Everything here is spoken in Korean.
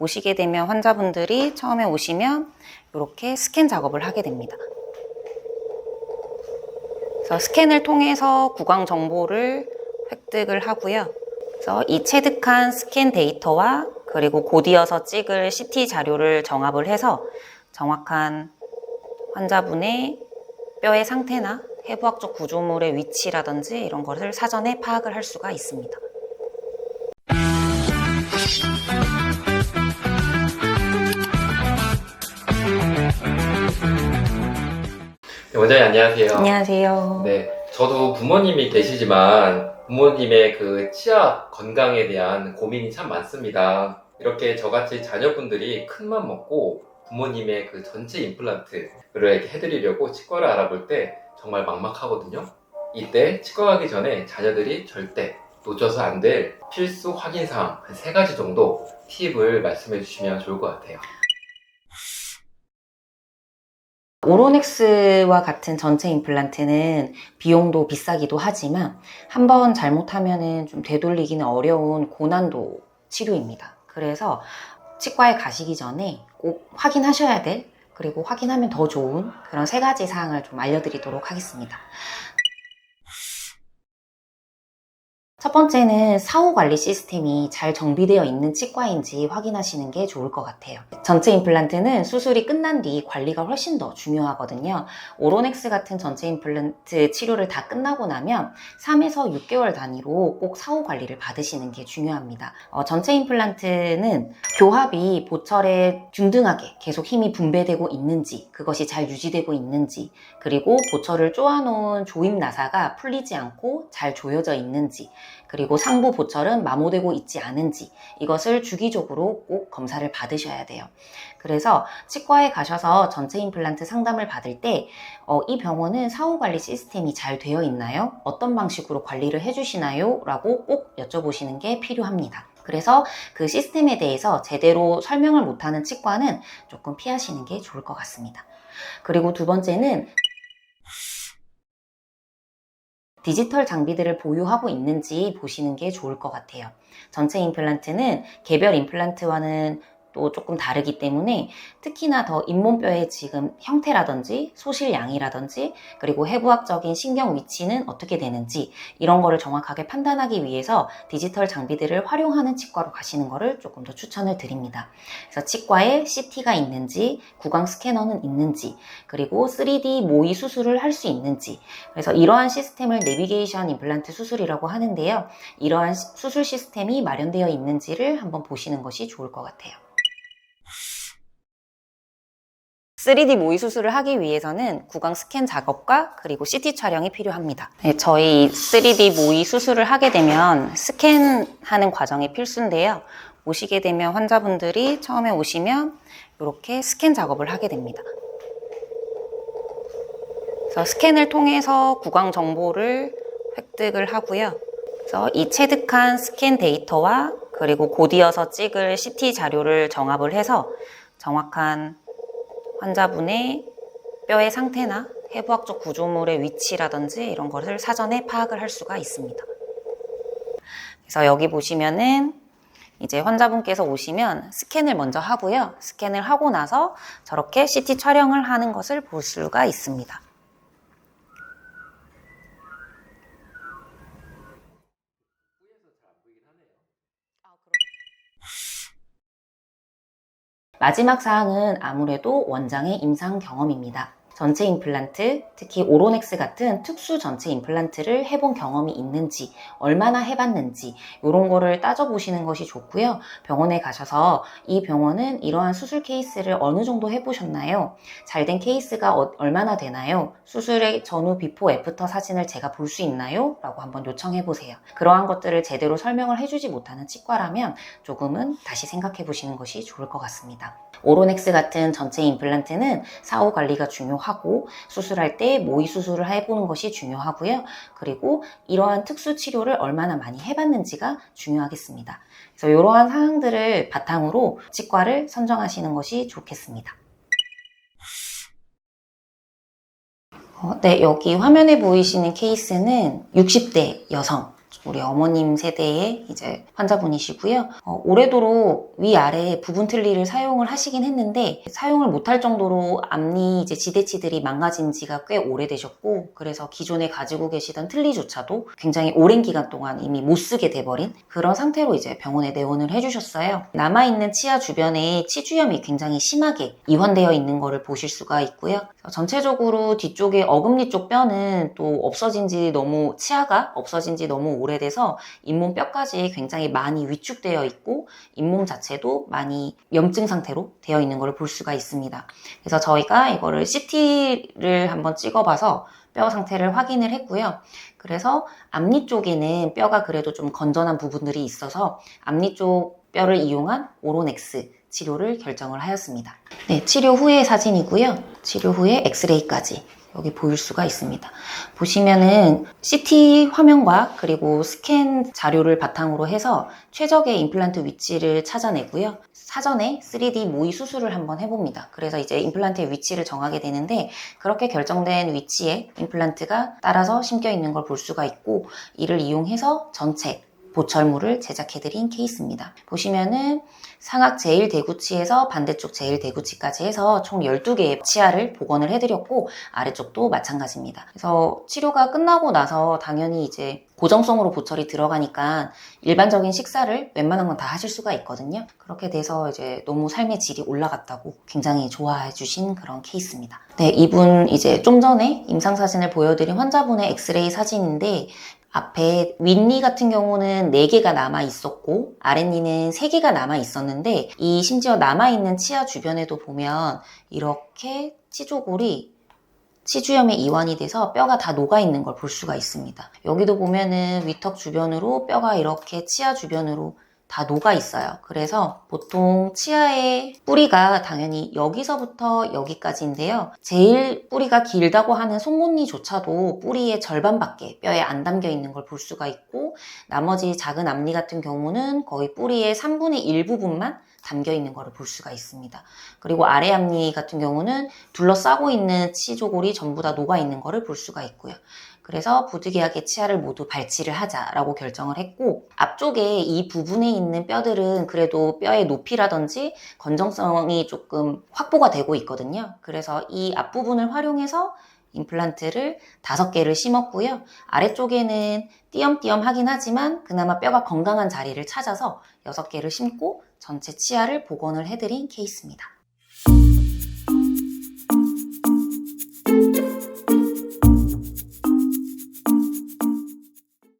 오시게 되면 환자분들이 처음에 오시면 이렇게 스캔 작업을 하게 됩니다. 그래서 스캔을 통해서 구강 정보를 획득을 하고요. 그래서 이 체득한 스캔 데이터와 그리고 곧이어서 찍을 CT 자료를 정합을 해서 정확한 환자분의 뼈의 상태나 해부학적 구조물의 위치라든지 이런 것을 사전에 파악을 할 수가 있습니다. 네, 원장님 안녕하세요. 안녕하세요. 네, 저도 부모님이 계시지만 부모님의 그 치아 건강에 대한 고민이 참 많습니다. 이렇게 저같이 자녀분들이 큰맘 먹고 부모님의 그 전체 임플란트를 이렇게 해드리려고 치과를 알아볼 때 정말 막막하거든요. 이때 치과 가기 전에 자녀들이 절대 놓쳐서 안 될 필수 확인사항 한 3가지 정도 팁을 말씀해 주시면 좋을 것 같아요. 오로넥스와 같은 전체 임플란트는 비용도 비싸기도 하지만 한번 잘못하면은 좀 되돌리기는 어려운 고난도 치료입니다. 그래서 치과에 가시기 전에 꼭 확인하셔야 될, 그리고 확인하면 더 좋은 그런 3가지 사항을 좀 알려드리도록 하겠습니다. 첫 번째는 사후 관리 시스템이 잘 정비되어 있는 치과인지 확인하시는 게 좋을 것 같아요. 전체 임플란트는 수술이 끝난 뒤 관리가 훨씬 더 중요하거든요. 오로넥스 같은 전체 임플란트 치료를 다 끝나고 나면 3에서 6개월 단위로 꼭 사후 관리를 받으시는 게 중요합니다. 전체 임플란트는 교합이 보철에 균등하게 계속 힘이 분배되고 있는지, 그것이 잘 유지되고 있는지, 그리고 보철을 쪼아놓은 조임 나사가 풀리지 않고 잘 조여져 있는지, 그리고 상부 보철은 마모되고 있지 않은지, 이것을 주기적으로 꼭 검사를 받으셔야 돼요. 그래서 치과에 가셔서 전체 임플란트 상담을 받을 때 이 병원은 사후 관리 시스템이 잘 되어 있나요? 어떤 방식으로 관리를 해주시나요? 라고 꼭 여쭤보시는 게 필요합니다. 그래서 그 시스템에 대해서 제대로 설명을 못하는 치과는 조금 피하시는 게 좋을 것 같습니다. 그리고 두 번째는 디지털 장비들을 보유하고 있는지 보시는 게 좋을 것 같아요. 전체 임플란트는 개별 임플란트와는 또 조금 다르기 때문에 특히나 더 잇몸뼈의 지금 형태라든지 소실량이라든지 그리고 해부학적인 신경 위치는 어떻게 되는지 이런 거를 정확하게 판단하기 위해서 디지털 장비들을 활용하는 치과로 가시는 거를 조금 더 추천을 드립니다. 그래서 치과에 CT가 있는지, 구강 스캐너는 있는지, 그리고 3D 모의 수술을 할 수 있는지, 그래서 이러한 시스템을 내비게이션 임플란트 수술이라고 하는데요. 이러한 수술 시스템이 마련되어 있는지를 한번 보시는 것이 좋을 것 같아요. 3D 모의 수술을 하기 위해서는 구강 스캔 작업과 그리고 CT 촬영이 필요합니다. 네, 저희 3D 모의 수술을 하게 되면 스캔하는 과정이 필수인데요. 오시게 되면 환자분들이 처음에 오시면 이렇게 스캔 작업을 하게 됩니다. 그래서 스캔을 통해서 구강 정보를 획득을 하고요. 그래서 이 체득한 스캔 데이터와 그리고 곧이어서 찍을 CT 자료를 정합을 해서 정확한 환자분의 뼈의 상태나 해부학적 구조물의 위치라든지 이런 것을 사전에 파악을 할 수가 있습니다. 그래서 여기 보시면은 이제 환자분께서 오시면 스캔을 먼저 하고요. 스캔을 하고 나서 저렇게 CT 촬영을 하는 것을 볼 수가 있습니다. 마지막 사항은 아무래도 원장의 임상 경험입니다. 전체 임플란트, 특히 오로넥스 같은 특수 전체 임플란트를 해본 경험이 있는지, 얼마나 해봤는지 이런 거를 따져보시는 것이 좋고요. 병원에 가셔서 이 병원은 이러한 수술 케이스를 어느 정도 해보셨나요? 잘된 케이스가 얼마나 되나요? 수술의 전후 비포 애프터 사진을 제가 볼 수 있나요? 라고 한번 요청해보세요. 그러한 것들을 제대로 설명을 해주지 못하는 치과라면 조금은 다시 생각해보시는 것이 좋을 것 같습니다. 오로넥스 같은 전체 임플란트는 사후 관리가 중요하고 수술할 때 모의 수술을 해보는 것이 중요하고요. 그리고 이러한 특수 치료를 얼마나 많이 해봤는지가 중요하겠습니다. 그래서 이러한 사항들을 바탕으로 치과를 선정하시는 것이 좋겠습니다. 네, 여기 화면에 보이시는 케이스는 60대 여성 우리 어머님 세대의 이제 환자분이시고요. 오래도록 위아래 부분 틀니를 사용을 하시긴 했는데 사용을 못할 정도로 앞니 이제 지대치들이 망가진 지가 꽤 오래되셨고, 그래서 기존에 가지고 계시던 틀니조차도 굉장히 오랜 기간 동안 이미 못 쓰게 돼버린 그런 상태로 이제 병원에 내원을 해주셨어요. 남아있는 치아 주변에 치주염이 굉장히 심하게 이완되어 있는 거를 보실 수가 있고요. 전체적으로 뒤쪽에 어금니 쪽 뼈는 또 없어진 지 너무, 치아가 없어진 지 너무 오래돼서 잇몸 뼈까지 굉장히 많이 위축되어 있고 잇몸 자체도 많이 염증 상태로 되어 있는 걸 볼 수가 있습니다. 그래서 저희가 이거를 CT를 한번 찍어봐서 뼈 상태를 확인을 했고요. 그래서 앞니 쪽에는 뼈가 그래도 좀 건전한 부분들이 있어서 앞니 쪽 뼈를 이용한 오로넥스 치료를 결정을 하였습니다. 네, 치료 후의 사진이고요. 치료 후에 엑스레이까지 여기 보일 수가 있습니다. 보시면은 CT 화면과 그리고 스캔 자료를 바탕으로 해서 최적의 임플란트 위치를 찾아내고요. 사전에 3D 모의 수술을 한번 해봅니다. 그래서 이제 임플란트의 위치를 정하게 되는데, 그렇게 결정된 위치에 임플란트가 따라서 심겨 있는 걸 볼 수가 있고, 이를 이용해서 전체 보철물을 제작해드린 케이스입니다. 보시면은 상악 제1대구치에서 반대쪽 제1대구치까지 해서 총 12개의 치아를 복원을 해드렸고, 아래쪽도 마찬가지입니다. 그래서 치료가 끝나고 나서 당연히 이제 고정성으로 보철이 들어가니까 일반적인 식사를 웬만한 건 다 하실 수가 있거든요. 그렇게 돼서 이제 너무 삶의 질이 올라갔다고 굉장히 좋아해 주신 그런 케이스입니다. 네, 이분 이제 좀 전에 임상사진을 보여드린 환자분의 엑스레이 사진인데, 앞에 윗니 같은 경우는 4개가 남아 있었고 아랫니는 3개가 남아 있었는데, 이 심지어 남아있는 치아 주변에도 보면 이렇게 치조골이 치주염에 이완이 돼서 뼈가 다 녹아있는 걸 볼 수가 있습니다. 여기도 보면은 위턱 주변으로 뼈가 이렇게 치아 주변으로 다 녹아 있어요. 그래서 보통 치아의 뿌리가 당연히 여기서부터 여기까지인데요. 제일 뿌리가 길다고 하는 송곳니조차도 뿌리의 절반밖에 뼈에 안 담겨 있는 걸 볼 수가 있고, 나머지 작은 앞니 같은 경우는 거의 뿌리의 3분의 1 부분만 담겨 있는 것을 볼 수가 있습니다. 그리고 아래 앞니 같은 경우는 둘러싸고 있는 치조골이 전부 다 녹아 있는 것을 볼 수가 있고요. 그래서 부득이하게 치아를 모두 발치를 하자라고 결정을 했고, 앞쪽에 이 부분에 있는 뼈들은 그래도 뼈의 높이라든지 건정성이 조금 확보가 되고 있거든요. 그래서 이 앞부분을 활용해서 임플란트를 5개를 심었고요. 아래쪽에는 띄엄띄엄 하긴 하지만 그나마 뼈가 건강한 자리를 찾아서 6개를 심고 전체 치아를 복원을 해드린 케이스입니다.